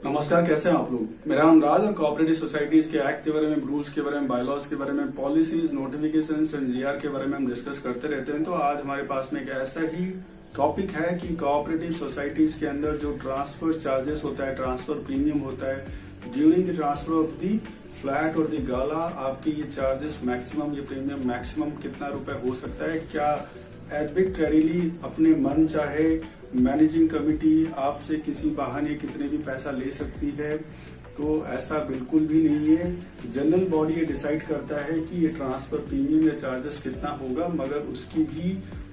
नमस्कार, कैसे हैं आप लोग। मेरा नाम राज और कोऑपरेटिव सोसाइटीज के एक्ट के बारे में, रूल्स के बारे में, बायलॉज के बारे में, पॉलिसीज, नोटिफिकेशंस एंड जीआर के बारे में हम डिस्कस करते रहते हैं। तो आज हमारे पास में एक ऐसा ही टॉपिक है कि कोऑपरेटिव सोसाइटीज के अंदर जो ट्रांसफर चार्जेस होता है, ट्रांसफर प्रीमियम होता है, during the transfer of the flat और दी गाला, आपके ये चार्जेस मैक्सिमम, ये प्रीमियम मैक्सिमम कितना रुपए हो सकता है। क्या एर्बिट्रेरीली अपने मन चाहे मैनेजिंग कमेटी आपसे किसी बहाने कितने भी पैसा ले सकती है? तो ऐसा बिल्कुल भी नहीं है। जनरल बॉडी ये डिसाइड करता है कि ये ट्रांसफर प्रीमियम या चार्जेस कितना होगा, मगर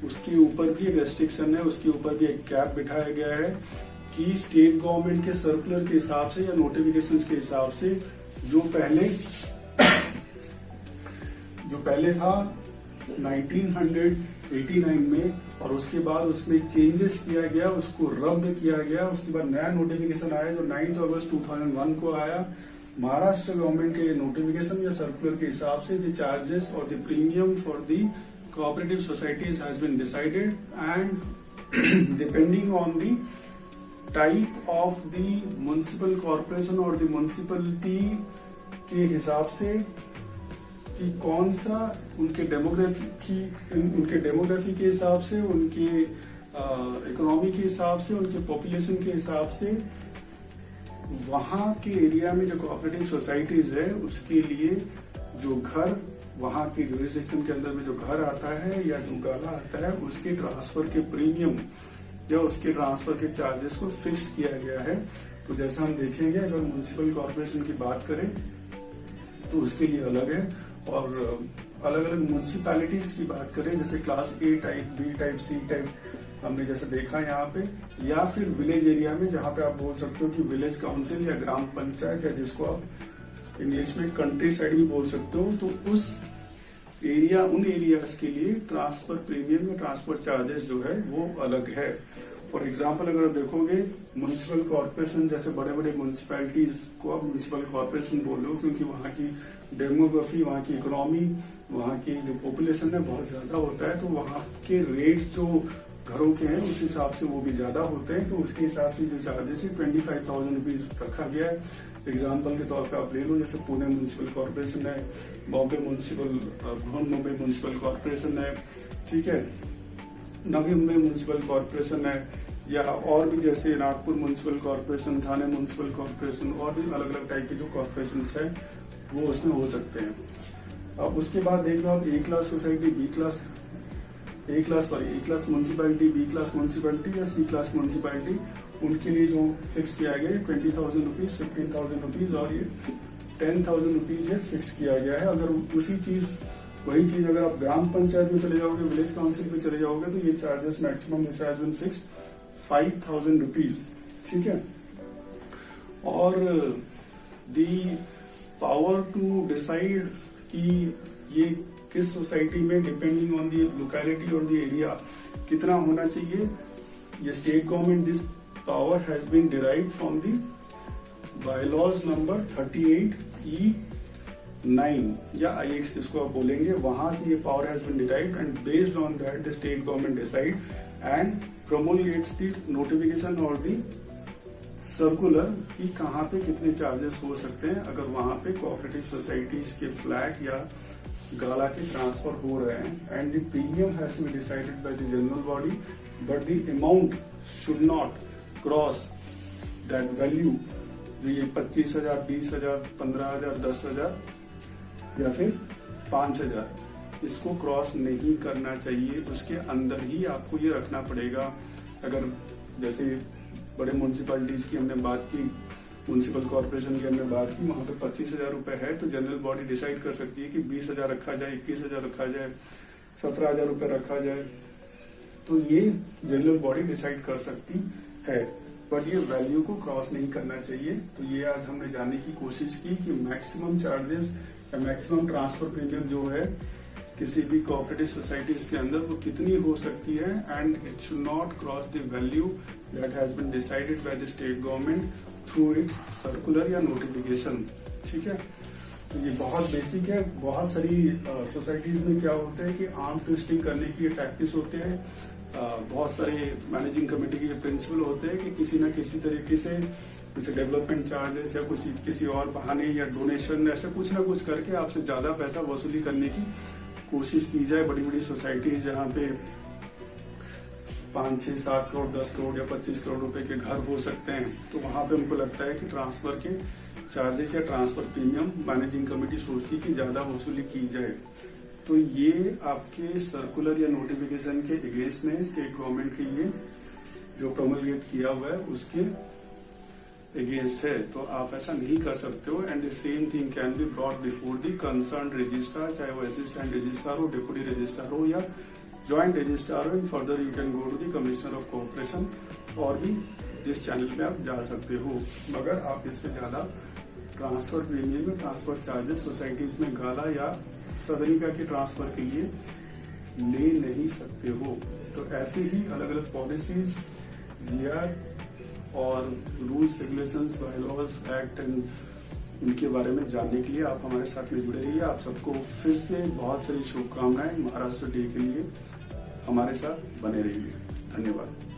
उसके ऊपर भी एक रेस्ट्रिक्शन है, उसके ऊपर भी एक कैप बिठाया गया है कि स्टेट गवर्नमेंट के सर्कुलर के हिसाब से या नोटिफिकेशंस के हिसाब से जो पहले था 1989 में, और उसके बाद उसमें चेंजेस किया गया, उसको रद्द किया गया। उसके बाद नया नोटिफिकेशन आया जो 9 अगस्त 2001 को आया। महाराष्ट्र गवर्नमेंट के नोटिफिकेशन या सर्कुलर के हिसाब से द चार्जेस और the premium for the cooperative societies has been decided and depending on the type of the municipal corporation और द म्युनिसिपलिटी के हिसाब से कि कौन सा उनके डेमोग्राफी के हिसाब से, उनके इकोनॉमी के हिसाब से, उनके पॉपुलेशन के हिसाब से, वहां के एरिया में जो कोऑपरेटिव सोसाइटीज है उसके लिए जो घर, वहां की जुरिसडिक्शन के अंदर में जो घर आता है या जो गाला आता है, उसके ट्रांसफर के प्रीमियम या उसके ट्रांसफर के चार्जेस को फिक्स किया गया है। तो जैसा हम देखेंगे, अगर म्युनिसिपल कॉर्पोरेशन की बात करें तो उसके लिए अलग है, और अलग अलग म्यूनिसिपैलिटीज की बात करें, जैसे class A type, B type, C type हमने जैसे देखा यहाँ पे, या फिर विलेज एरिया में जहाँ पे आप बोल सकते हो कि विलेज काउंसिल या ग्राम पंचायत, या जिसको आप इंग्लिश में कंट्री साइड भी बोल सकते हो, तो उस एरिया, उन एरियाज के लिए ट्रांसफर प्रीमियम या ट्रांसफर चार्जेस जो है वो अलग है। फॉर एग्जाम्पल अगर आप देखोगे म्युनिसिपल कॉर्पोरेशन, जैसे बड़े बड़े म्युनिसिपैलिटीज को आप म्युनिसिपल कॉर्पोरेशन बोल रहे हो क्योंकि वहाँ की डेमोग्राफी, वहाँ की इकोनॉमी, वहाँ की जो पॉपुलेशन है बहुत ज्यादा होता है, तो वहाँ के रेट्स जो घरों के हैं उस हिसाब से वो भी ज्यादा होते हैं। तो उसके हिसाब से जो चार्जेस है 25,000 रुपीज रखा गया है। एग्जाम्पल के तौर पर आप ले लो, जैसे पुणे म्युनिसिपल कॉर्पोरेशन है, बॉम्बे म्युनिसिपल कॉर्पोरेशन है, ठीक है, नवी मुंबई म्युनिसिपल कॉर्पोरेशन है, या और भी जैसे नागपुर म्युनिसिपल कॉर्पोरेशन, थाने म्युनिसिपल कॉर्पोरेशन, और भी अलग अलग टाइप के जो कॉर्पोरेशन है वो उसमें हो सकते हैं। अब उसके बाद देख लो आप A class society, A class municipality, B class municipality या सी क्लास म्युनिसिपैलिटी, उनके लिए जो फिक्स किया गया है 20,000 रुपीज, 15,000 रुपीज और ये 10,000 रुपीज फिक्स किया गया है। अगर वही चीज अगर आप ग्राम पंचायत में चले जाओगे, विलेज काउंसिल में चले जाओगे, तो ये चार्जेस मैक्सिमम फिक्स 5,000 रुपीज, ठीक है। और दी पावर टू डिसाइड कि ये किस सोसाइटी में, डिपेंडिंग ऑन दी लोकेलिटी और दी एरिया, कितना होना चाहिए, ये state government, this power has been derived from the bylaws number 38E9 या IX जिसको आप बोलेंगे, वहां से ये power has been derived and based on that the state government decide and promulgates the notification और दी सर्कुलर कि कहाँ पे कितने चार्जेस हो सकते हैं अगर वहां पे कोऑपरेटिव सोसाइटीज के फ्लैट या गाला के ट्रांसफर हो रहे हैं। And the premium has to be decided by the general body, but the amount should not cross that value, जो ये 25,000, 20,000, 15,000, 10,000 या फिर 5,000, इसको क्रॉस नहीं करना चाहिए। उसके अंदर ही आपको ये रखना पड़ेगा। अगर जैसे बड़े म्यूनिसिपैलिटीज की हमने बात की, म्यूनिसिपल कॉर्पोरेशन की हमने बात की, वहां पे 25,000 रुपए है, तो जनरल बॉडी डिसाइड कर सकती है कि 20,000 रखा जाए, 21,000 रखा जाए, 17,000 रुपए रखा जाए, तो ये जनरल बॉडी डिसाइड कर सकती है, बट ये वैल्यू को क्रॉस नहीं करना चाहिए। तो ये आज हमने जानने की कोशिश की कि मैक्सिमम चार्जेस या मैक्सिमम ट्रांसफर प्रीमियम जो है किसी भी कोऑपरेटिव सोसाइटीज के अंदर वो कितनी हो सकती है, and it should not cross the value that has been decided by the state government through its circular या नोटिफिकेशन, ठीक है। तो ये बहुत बेसिक है। बहुत सारी सोसाइटीज में क्या होता है कि आर्म ट्विस्टिंग करने की ये टैक्टिस होते हैं। बहुत सारे मैनेजिंग कमेटी के प्रिंसिपल होते हैं कि किसी न किसी तरीके से जैसे डेवलपमेंट चार्जेस या कुछ किसी और बहाने या डोनेशन, ऐसे कुछ ना कुछ करके आपसे ज्यादा पैसा वसूली करने की कोशिश की जाए। बड़ी बड़ी सोसाइटीज जहाँ पे 5, 6, 7 करोड़, 10 करोड़ या 25 करोड़ रुपए के घर हो सकते हैं, तो वहां पे हमको लगता है कि ट्रांसफर के चार्जेस या ट्रांसफर प्रीमियम मैनेजिंग कमेटी सोचती कि ज्यादा वसूली की जाए। तो ये आपके सर्कुलर या नोटिफिकेशन के अगेंस्ट में स्टेट गवर्नमेंट के ये जो प्रोमलगेट किया हुआ है उसके अगेंस्ट है। तो आप ऐसा नहीं कर सकते हो। And the same thing can be brought before the concern registrar, चाहे वो असिस्टेंट रजिस्ट्रार हो, डिप्टी रजिस्ट्रार हो या ज्वाइंट रजिस्ट्रार हो। And further you can go to the commissioner of corporation और भी जिस चैनल में आप जा सकते हो। मगर आप इससे ज्यादा transfer premium, transfer charges societies में गाला या सदनिका के ट्रांसफर के लिए ले नहीं सकते हो। तो ऐसे ही अलग अलग पॉलिसीज, जीआर और rules, regulations, bylaws, act and उनके बारे में जानने के लिए आप हमारे साथ में जुड़े रहिए। आप सबको फिर से बहुत सारी शुभकामनाएं महाराष्ट्र डे के लिए। हमारे साथ बने रहिए। धन्यवाद।